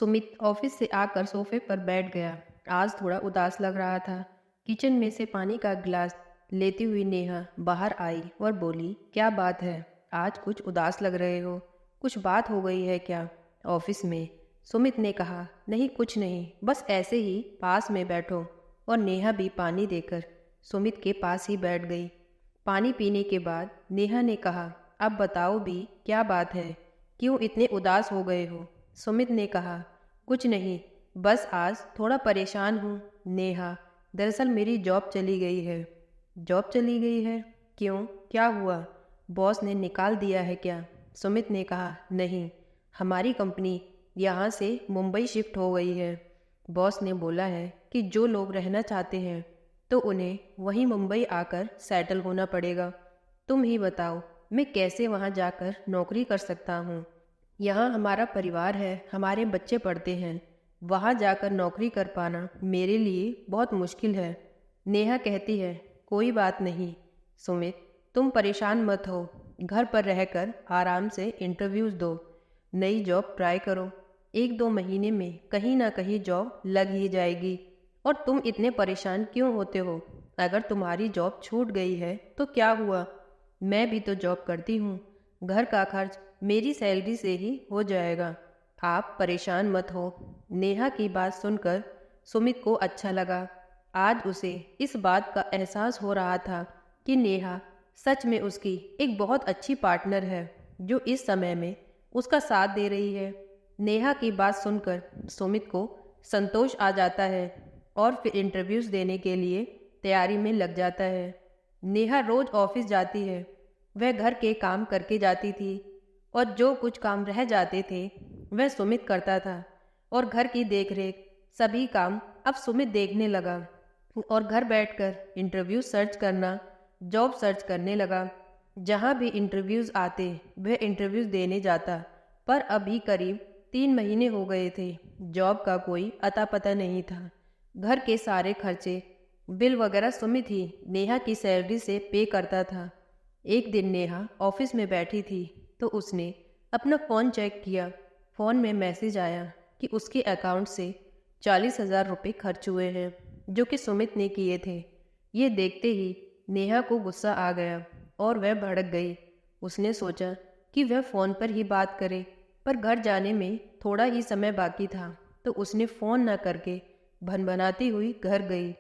Sumit office से आकर सोफे पर बैठ गया। आज थोड़ा उदास लग रहा था। किचन में से पानी का गिलास लेती हुई नेहा बाहर आई और बोली, क्या बात है, आज कुछ उदास लग रहे हो? कुछ बात हो गई है क्या ऑफिस में? सुमित ने कहा, नहीं कुछ नहीं, बस ऐसे ही पास में बैठो। और नेहा भी पानी देकर सुमित के पास ही बैठ गई। पानी पीने के बाद नेहा ने कहा, अब बताओ भी, क्या बात है, क्यों इतने उदास हो गए हो? सुमित ने कहा, कुछ नहीं, बस आज थोड़ा परेशान हूँ। नेहा, दरअसल मेरी जॉब चली गई है। जॉब चली गई है? क्यों, क्या हुआ? बॉस ने निकाल दिया है क्या? सुमित ने कहा, नहीं, हमारी कंपनी यहाँ से मुंबई शिफ्ट हो गई है। बॉस ने बोला है कि जो लोग रहना चाहते हैं तो उन्हें वहीं मुंबई आकर सेटल होना पड़ेगा। तुम ही बताओ, मैं कैसे वहाँ जाकर नौकरी कर सकता हूँ? यहाँ हमारा परिवार है, हमारे बच्चे पढ़ते हैं। वहाँ जाकर नौकरी कर पाना मेरे लिए बहुत मुश्किल है। नेहा कहती है, कोई बात नहीं सुमित, तुम परेशान मत हो। घर पर रहकर आराम से इंटरव्यूज़ दो, नई जॉब ट्राई करो। 1-2 महीने में कहीं ना कहीं जॉब लग ही जाएगी। और तुम इतने परेशान क्यों होते हो? अगर तुम्हारी जॉब छूट गई है तो क्या हुआ? मैं भी तो जॉब करती हूँ। घर का खर्च मेरी सैलरी से ही हो जाएगा। आप परेशान मत हो। नेहा की बात सुनकर सुमित को अच्छा लगा। आज उसे इस बात का एहसास हो रहा था कि नेहा सच में उसकी एक बहुत अच्छी पार्टनर है, जो इस समय में उसका साथ दे रही है। नेहा की बात सुनकर सुमित को संतोष आ जाता है और फिर इंटरव्यूज़ देने के लिए तैयारी में लग जाता है। नेहा रोज ऑफिस जाती है। वह घर के काम करके जाती थी और जो कुछ काम रह जाते थे वह सुमित करता था। और घर की देखरेख सभी काम अब सुमित देखने लगा और घर बैठकर इंटरव्यू सर्च करना, जॉब सर्च करने लगा। जहाँ भी इंटरव्यूज़ आते वह इंटरव्यूज़ देने जाता, पर अभी करीब 3 महीने हो गए थे। जॉब का कोई अता पता नहीं था। घर के सारे खर्चे, बिल वगैरह सुमित ही नेहा की सैलरी से पे करता था। एक दिन नेहा ऑफिस में बैठी थी तो उसने अपना फ़ोन चेक किया। फ़ोन में मैसेज आया कि उसके अकाउंट से 40,000 रुपये खर्च हुए हैं, जो कि सुमित ने किए थे। ये देखते ही नेहा को गुस्सा आ गया और वह भड़क गई। उसने सोचा कि वह फ़ोन पर ही बात करे, पर घर जाने में थोड़ा ही समय बाकी था तो उसने फ़ोन न करके भनभनाती हुई घर गई।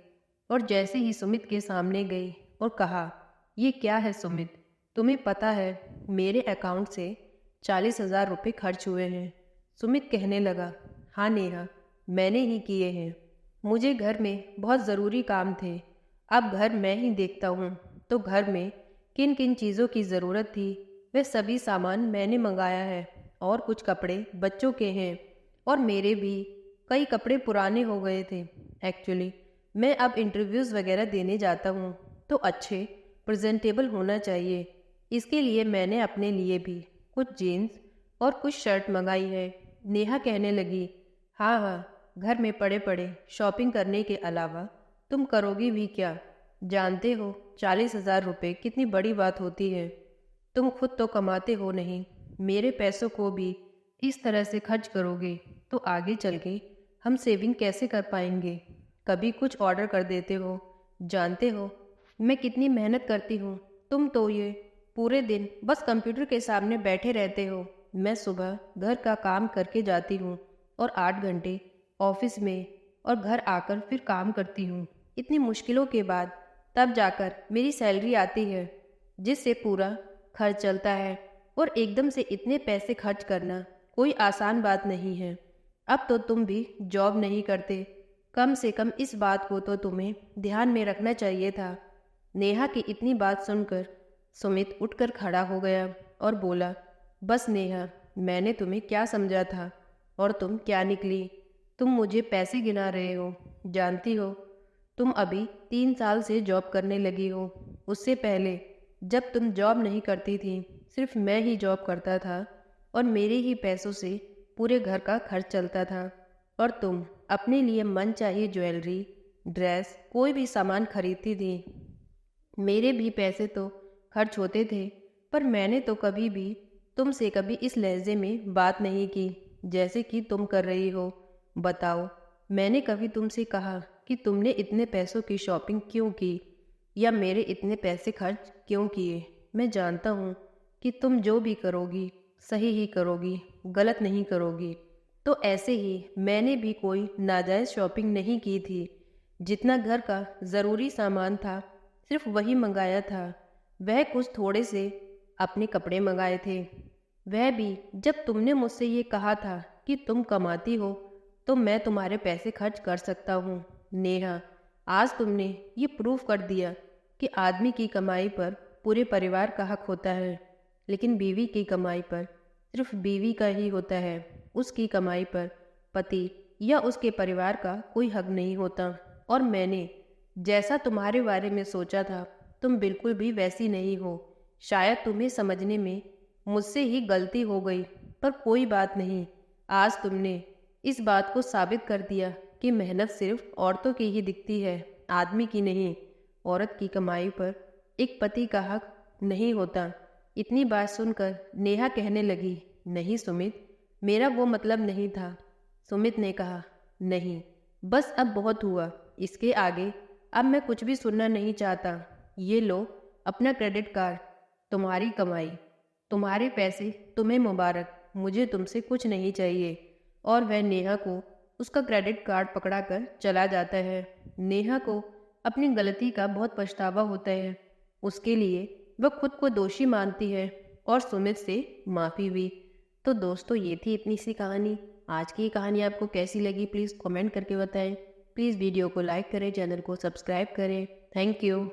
और जैसे ही सुमित के सामने गई और कहा, ये क्या है सुमित, तुम्हें पता है मेरे अकाउंट से 40,000 रुपये खर्च हुए हैं? सुमित कहने लगा, हाँ नेहा, मैंने ही किए हैं। मुझे घर में बहुत ज़रूरी काम थे। अब घर मैं ही देखता हूँ, तो घर में किन किन चीज़ों की ज़रूरत थी वह सभी सामान मैंने मंगाया है। और कुछ कपड़े बच्चों के हैं और मेरे भी कई कपड़े पुराने हो गए थे। एक्चुअली मैं अब इंटरव्यूज़ वगैरह देने जाता हूँ तो अच्छे प्रेजेंटेबल होना चाहिए। इसके लिए मैंने अपने लिए भी कुछ जीन्स और कुछ शर्ट मंगाई है। नेहा कहने लगी, हाँ हाँ, घर में पड़े पड़े शॉपिंग करने के अलावा तुम करोगी भी क्या? जानते हो 40,000 रुपये कितनी बड़ी बात होती है। तुम खुद तो कमाते हो नहीं, मेरे पैसों को भी इस तरह से खर्च करोगे तो आगे चल के हम सेविंग कैसे कर पाएंगे? कभी कुछ ऑर्डर कर देते हो। जानते हो मैं कितनी मेहनत करती हूँ? तुम तो ये पूरे दिन बस कंप्यूटर के सामने बैठे रहते हो। मैं सुबह घर का काम करके जाती हूँ और 8 घंटे ऑफिस में, और घर आकर फिर काम करती हूँ। इतनी मुश्किलों के बाद तब जाकर मेरी सैलरी आती है, जिससे पूरा खर्च चलता है। और एकदम से इतने पैसे खर्च करना कोई आसान बात नहीं है। अब तो तुम भी जॉब नहीं करते, कम से कम इस बात को तो तुम्हें ध्यान में रखना चाहिए था। नेहा की इतनी बात सुनकर सुमित उठकर खड़ा हो गया और बोला, बस नेहा, मैंने तुम्हें क्या समझा था और तुम क्या निकली? तुम मुझे पैसे गिना रहे हो। जानती हो तुम अभी 3 साल से जॉब करने लगी हो। उससे पहले जब तुम जॉब नहीं करती थी, सिर्फ मैं ही जॉब करता था और मेरे ही पैसों से पूरे घर का खर्च चलता था। और तुम अपने लिए मनचाही ज्वेलरी, ड्रेस, कोई भी सामान खरीदती थी। मेरे भी पैसे तो खर्च होते थे, पर मैंने तो कभी भी तुमसे कभी इस लहजे में बात नहीं की। जैसे कि तुम कर रही हो। बताओ, मैंने कभी तुमसे कहा कि तुमने इतने पैसों की शॉपिंग क्यों की या मेरे इतने पैसे खर्च क्यों किए? मैं जानता हूँ कि तुम जो भी करोगी सही ही करोगी, गलत नहीं करोगी। तो ऐसे ही मैंने भी कोई नाजायज़ शॉपिंग नहीं की थी। जितना घर का ज़रूरी सामान था सिर्फ वही मंगाया था। वह कुछ थोड़े से अपने कपड़े मंगाए थे, वह भी जब तुमने मुझसे ये कहा था कि तुम कमाती हो तो मैं तुम्हारे पैसे खर्च कर सकता हूँ। नेहा, आज तुमने ये प्रूफ कर दिया कि आदमी की कमाई पर पूरे परिवार का हक होता है, लेकिन बीवी की कमाई पर सिर्फ बीवी का ही होता है। उसकी कमाई पर पति या उसके परिवार का कोई हक नहीं होता। और मैंने जैसा तुम्हारे बारे में सोचा था तुम बिल्कुल भी वैसी नहीं हो। शायद तुम्हें समझने में मुझसे ही गलती हो गई, पर कोई बात नहीं। आज तुमने इस बात को साबित कर दिया कि मेहनत सिर्फ औरतों की ही दिखती है, आदमी की नहीं। औरत की कमाई पर एक पति का हक नहीं होता। इतनी बात सुनकर नेहा कहने लगी, नहीं सुमित, मेरा वो मतलब नहीं था। सुमित ने कहा, नहीं, बस अब बहुत हुआ, इसके आगे अब मैं कुछ भी सुनना नहीं चाहता। ये लो अपना क्रेडिट कार्ड, तुम्हारी कमाई, तुम्हारे पैसे, तुम्हें मुबारक, मुझे तुमसे कुछ नहीं चाहिए। और वह नेहा को उसका क्रेडिट कार्ड पकड़ाकर चला जाता है। नेहा को अपनी गलती का बहुत पछतावा होता है। उसके लिए वह खुद को दोषी मानती है और सुमित से माफ़ी भी। तो दोस्तों, ये थी इतनी सी कहानी। आज की ये कहानी आपको कैसी लगी प्लीज़ कमेंट करके बताएं। प्लीज़ वीडियो को लाइक करें, चैनल को सब्सक्राइब करें। Thank you.